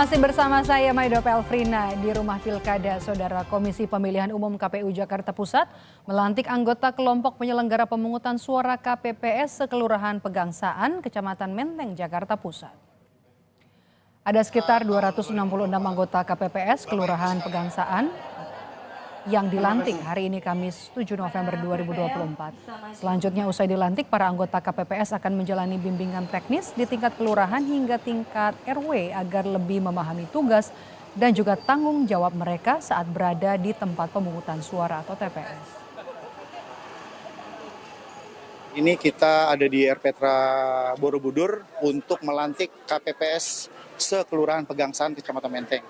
Masih bersama saya Maido Pelfrina di rumah Pilkada. Saudara, Komisi Pemilihan Umum KPU Jakarta Pusat melantik anggota kelompok penyelenggara pemungutan suara KPPS sekelurahan Pegangsaan, Kecamatan Menteng, Jakarta Pusat. Ada sekitar 266 anggota KPPS Kelurahan Pegangsaan yang dilantik hari ini Kamis 7 November 2024. Selanjutnya usai dilantik, para anggota KPPS akan menjalani bimbingan teknis di tingkat kelurahan hingga tingkat RW agar lebih memahami tugas dan juga tanggung jawab mereka saat berada di tempat pemungutan suara atau TPS. Ini kita ada di Erpetra Borobudur untuk melantik KPPS sekelurahan Pegangsaan, Kecamatan Menteng,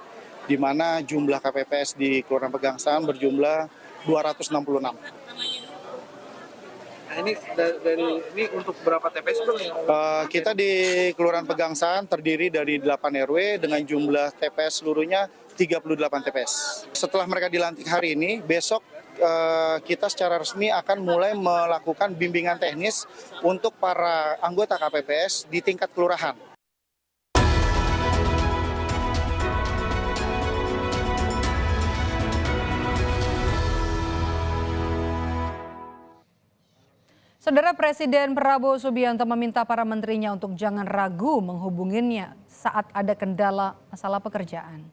di mana jumlah KPPS di Kelurahan Pegangsaan berjumlah 266. Nah, ini untuk berapa TPS bro? Kita di Kelurahan Pegangsaan terdiri dari 8 RW dengan jumlah TPS seluruhnya 38 TPS. Setelah mereka dilantik hari ini, besok kita secara resmi akan mulai melakukan bimbingan teknis untuk para anggota KPPS di tingkat kelurahan. Saudara, Presiden Prabowo Subianto meminta para menterinya untuk jangan ragu menghubunginya saat ada kendala masalah pekerjaan.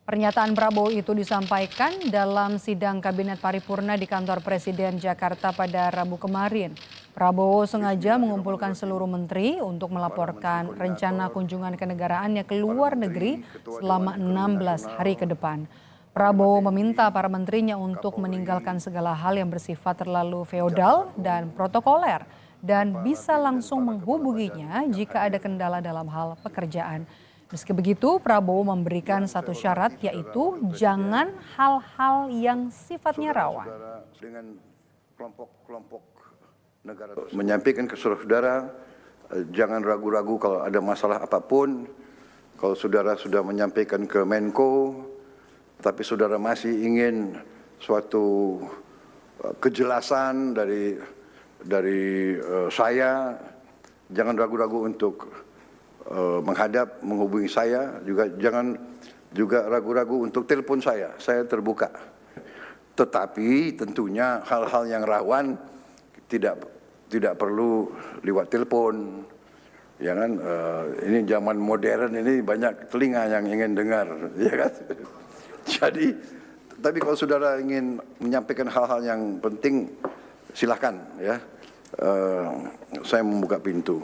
Pernyataan Prabowo itu disampaikan dalam sidang Kabinet Paripurna di kantor Presiden Jakarta pada Rabu kemarin. Prabowo sengaja mengumpulkan seluruh menteri untuk melaporkan rencana kunjungan kenegaraannya ke luar negeri selama 16 hari ke depan. Prabowo meminta para menterinya untuk meninggalkan segala hal yang bersifat terlalu feodal dan protokoler dan bisa langsung menghubunginya jika ada kendala dalam hal pekerjaan. Meski begitu, Prabowo memberikan satu syarat, yaitu jangan hal-hal yang sifatnya rawan. Dengan kelompok-kelompok negara menyampaikan ke saudara, jangan ragu-ragu kalau ada masalah apapun. Kalau saudara sudah menyampaikan ke Menko, tapi saudara masih ingin suatu kejelasan dari saya, jangan ragu-ragu untuk menghubungi saya, juga jangan juga ragu-ragu untuk telepon saya terbuka. Tetapi tentunya hal-hal yang rawan tidak perlu lewat telepon. Ya kan, ini zaman modern ini banyak telinga yang ingin dengar, ya kan? Jadi, tapi kalau saudara ingin menyampaikan hal-hal yang penting, silakan ya. Saya membuka pintu.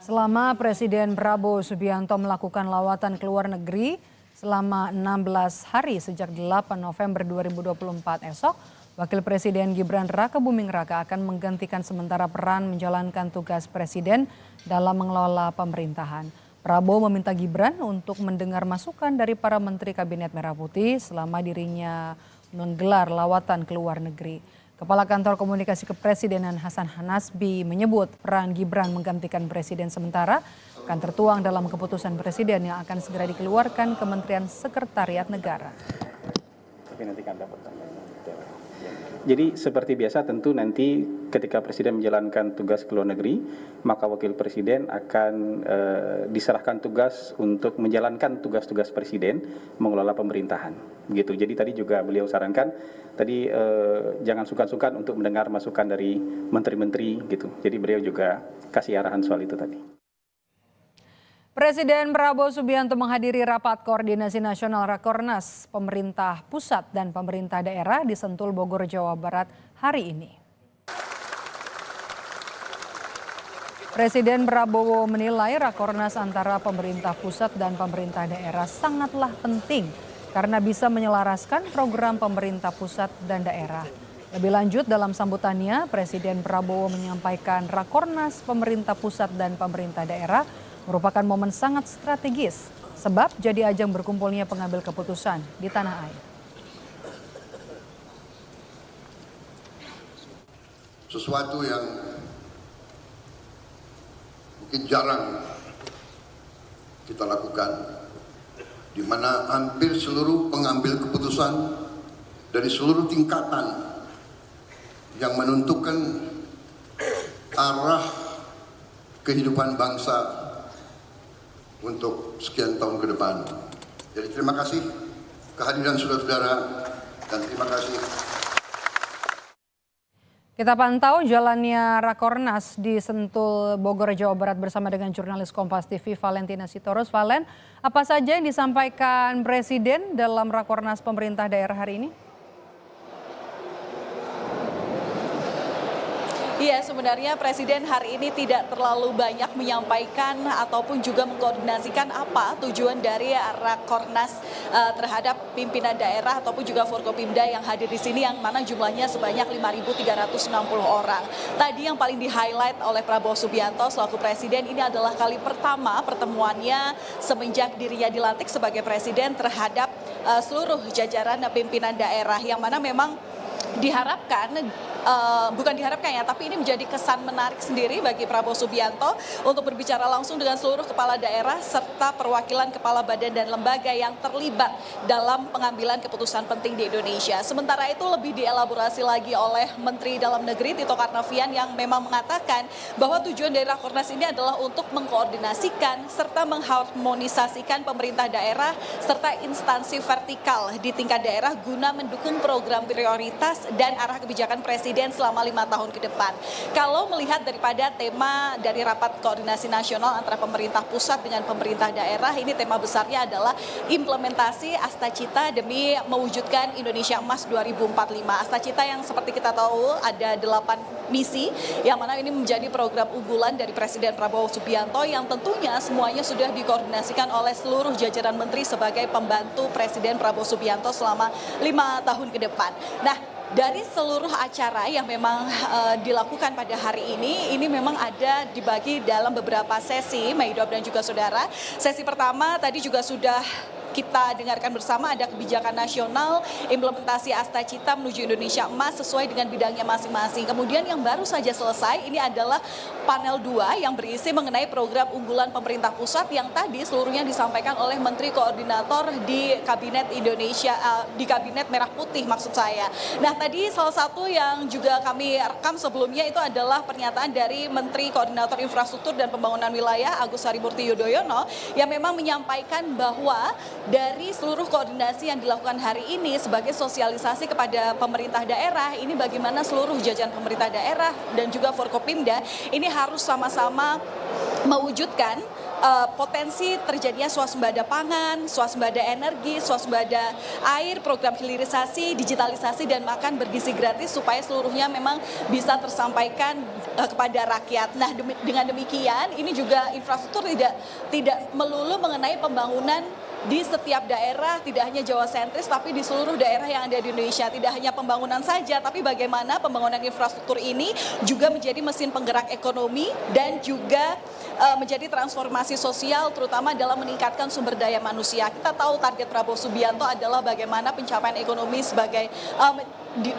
Selama Presiden Prabowo Subianto melakukan lawatan ke luar negeri selama 16 hari sejak 8 November 2024 esok, Wakil Presiden Gibran Rakabuming Raka akan menggantikan sementara peran menjalankan tugas Presiden dalam mengelola pemerintahan. Prabowo meminta Gibran untuk mendengar masukan dari para menteri Kabinet Merah Putih selama dirinya menggelar lawatan ke luar negeri. Kepala Kantor Komunikasi Kepresidenan Hasan Hanasbi menyebut peran Gibran menggantikan Presiden sementara akan tertuang dalam keputusan Presiden yang akan segera dikeluarkan Kementerian Sekretariat Negara. Jadi seperti biasa tentu nanti ketika Presiden menjalankan tugas ke luar negeri, maka Wakil Presiden akan diserahkan tugas untuk menjalankan tugas-tugas Presiden mengelola pemerintahan. Begitu. Jadi tadi juga beliau sarankan tadi jangan sungkan-sungkan untuk mendengar masukan dari menteri-menteri gitu. Jadi beliau juga kasih arahan soal itu tadi. Presiden Prabowo Subianto menghadiri rapat koordinasi nasional Rakornas pemerintah pusat dan pemerintah daerah di Sentul, Bogor, Jawa Barat hari ini. Presiden Prabowo menilai Rakornas antara pemerintah pusat dan pemerintah daerah sangatlah penting karena bisa menyelaraskan program pemerintah pusat dan daerah. Lebih lanjut dalam sambutannya, Presiden Prabowo menyampaikan Rakornas pemerintah pusat dan pemerintah daerah merupakan momen sangat strategis sebab jadi ajang berkumpulnya pengambil keputusan di tanah air. Sesuatu yang mungkin jarang kita lakukan, di mana hampir seluruh pengambil keputusan dari seluruh tingkatan yang menentukan arah kehidupan bangsa untuk sekian tahun ke depan. Jadi terima kasih kehadiran saudara-saudara dan terima kasih. Kita pantau jalannya Rakornas di Sentul, Bogor, Jawa Barat bersama dengan jurnalis Kompas TV Valentina Sitorus. Valen, apa saja yang disampaikan Presiden dalam Rakornas pemerintah daerah hari ini? Iya, sebenarnya Presiden hari ini tidak terlalu banyak menyampaikan ataupun juga mengkoordinasikan apa tujuan dari Rakornas terhadap pimpinan daerah ataupun juga Forkopimda yang hadir di sini, yang mana jumlahnya sebanyak 5.360 orang. Tadi yang paling di-highlight oleh Prabowo Subianto selaku Presiden, ini adalah kali pertama pertemuannya semenjak dirinya dilantik sebagai Presiden terhadap seluruh jajaran pimpinan daerah, yang mana memang diharapkan, bukan diharapkan ya, tapi ini menjadi kesan menarik sendiri bagi Prabowo Subianto untuk berbicara langsung dengan seluruh kepala daerah serta perwakilan kepala badan dan lembaga yang terlibat dalam pengambilan keputusan penting di Indonesia. Sementara itu lebih dielaborasi lagi oleh Menteri Dalam Negeri Tito Karnavian yang memang mengatakan bahwa tujuan dari Rakornas ini adalah untuk mengkoordinasikan serta mengharmonisasikan pemerintah daerah serta instansi vertikal di tingkat daerah guna mendukung program prioritas dan arah kebijakan Presiden selama 5 tahun ke depan. Kalau melihat daripada tema dari rapat koordinasi nasional antara pemerintah pusat dengan pemerintah daerah, ini tema besarnya adalah implementasi Astacita demi mewujudkan Indonesia Emas 2045. Astacita yang seperti kita tahu ada 8 misi, yang mana ini menjadi program unggulan dari Presiden Prabowo Subianto yang tentunya semuanya sudah dikoordinasikan oleh seluruh jajaran menteri sebagai pembantu Presiden Prabowo Subianto selama 5 tahun ke depan. Nah, dari seluruh acara yang memang dilakukan pada hari ini memang ada dibagi dalam beberapa sesi, Maidob dan juga saudara. Sesi pertama tadi juga sudah kita dengarkan bersama, ada kebijakan nasional, implementasi Astacita menuju Indonesia Emas sesuai dengan bidangnya masing-masing. Kemudian yang baru saja selesai ini adalah panel 2 yang berisi mengenai program unggulan pemerintah pusat yang tadi seluruhnya disampaikan oleh Menteri Koordinator di Kabinet Indonesia, di Kabinet Merah Putih maksud saya. Nah, tadi salah satu yang juga kami rekam sebelumnya itu adalah pernyataan dari Menteri Koordinator Infrastruktur dan Pembangunan Wilayah Agus Harimurti Yudhoyono yang memang menyampaikan bahwa dari seluruh koordinasi yang dilakukan hari ini sebagai sosialisasi kepada pemerintah daerah, ini bagaimana seluruh jajaran pemerintah daerah dan juga Forkopimda ini harus sama-sama mewujudkan potensi terjadinya swasembada pangan, swasembada energi, swasembada air, program hilirisasi, digitalisasi dan makan bergizi gratis supaya seluruhnya memang bisa tersampaikan kepada rakyat. Nah, dengan demikian ini juga infrastruktur tidak melulu mengenai pembangunan di setiap daerah, tidak hanya Jawa sentris tapi di seluruh daerah yang ada di Indonesia. Tidak hanya pembangunan saja, tapi bagaimana pembangunan infrastruktur ini juga menjadi mesin penggerak ekonomi dan juga menjadi transformasi sosial terutama dalam meningkatkan sumber daya manusia. Kita tahu target Prabowo Subianto adalah bagaimana pencapaian ekonomi sebagai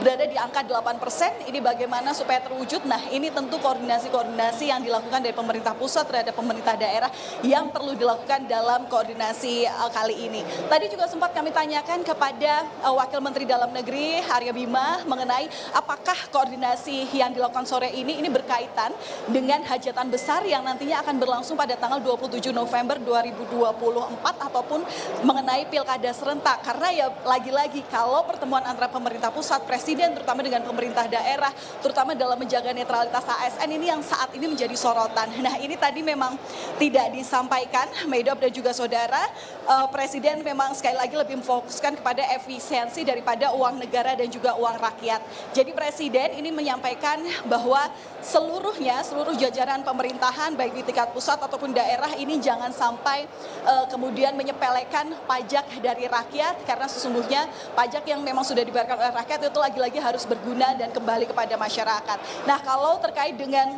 berada di angka 8%, ini bagaimana supaya terwujud. Nah, ini tentu koordinasi-koordinasi yang dilakukan dari pemerintah pusat terhadap pemerintah daerah yang perlu dilakukan dalam koordinasi kali ini. Tadi juga sempat kami tanyakan kepada Wakil Menteri Dalam Negeri Arya Bima mengenai apakah koordinasi yang dilakukan sore ini berkaitan dengan hajatan besar yang nantinya akan berlangsung pada tanggal 27 November 2024 ataupun mengenai pilkada serentak. Karena ya lagi-lagi kalau pertemuan antara pemerintah pusat, Presiden terutama dengan pemerintah daerah, terutama dalam menjaga netralitas ASN ini yang saat ini menjadi sorotan. Nah, ini tadi memang tidak disampaikan, Maidob dan juga saudara. Presiden memang sekali lagi lebih memfokuskan kepada efisiensi daripada uang negara dan juga uang rakyat. Jadi Presiden ini menyampaikan bahwa seluruh jajaran pemerintahan baik di tingkat pusat ataupun daerah ini jangan sampai kemudian menyepelekan pajak dari rakyat, karena sesungguhnya pajak yang memang sudah dibayarkan oleh rakyat itu lagi-lagi harus berguna dan kembali kepada masyarakat. Nah, kalau terkait dengan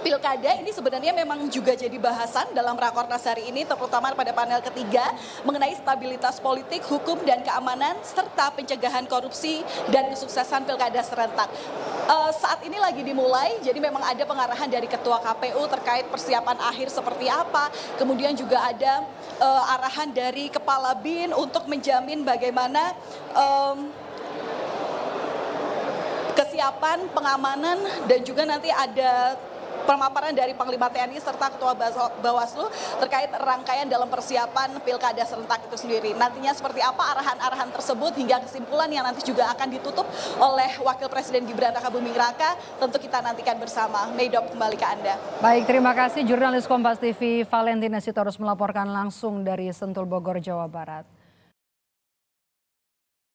pilkada ini sebenarnya memang juga jadi bahasan dalam Rakornas hari ini, terutama pada panel ketiga mengenai stabilitas politik, hukum dan keamanan serta pencegahan korupsi dan kesuksesan pilkada serentak. Saat ini lagi dimulai, jadi memang ada pengarahan dari Ketua KPU terkait persiapan akhir seperti apa, kemudian juga ada arahan dari Kepala BIN untuk menjamin bagaimana kesiapan pengamanan dan juga nanti ada pemaparan dari Panglima TNI serta Ketua Bawaslu terkait rangkaian dalam persiapan Pilkada serentak itu sendiri. Nantinya seperti apa arahan-arahan tersebut hingga kesimpulan yang nanti juga akan ditutup oleh Wakil Presiden Gibran Rakabuming Raka, tentu kita nantikan bersama. Meidop, kembali ke Anda. Baik, terima kasih jurnalis Kompas TV Valentina Sitorus melaporkan langsung dari Sentul Bogor, Jawa Barat.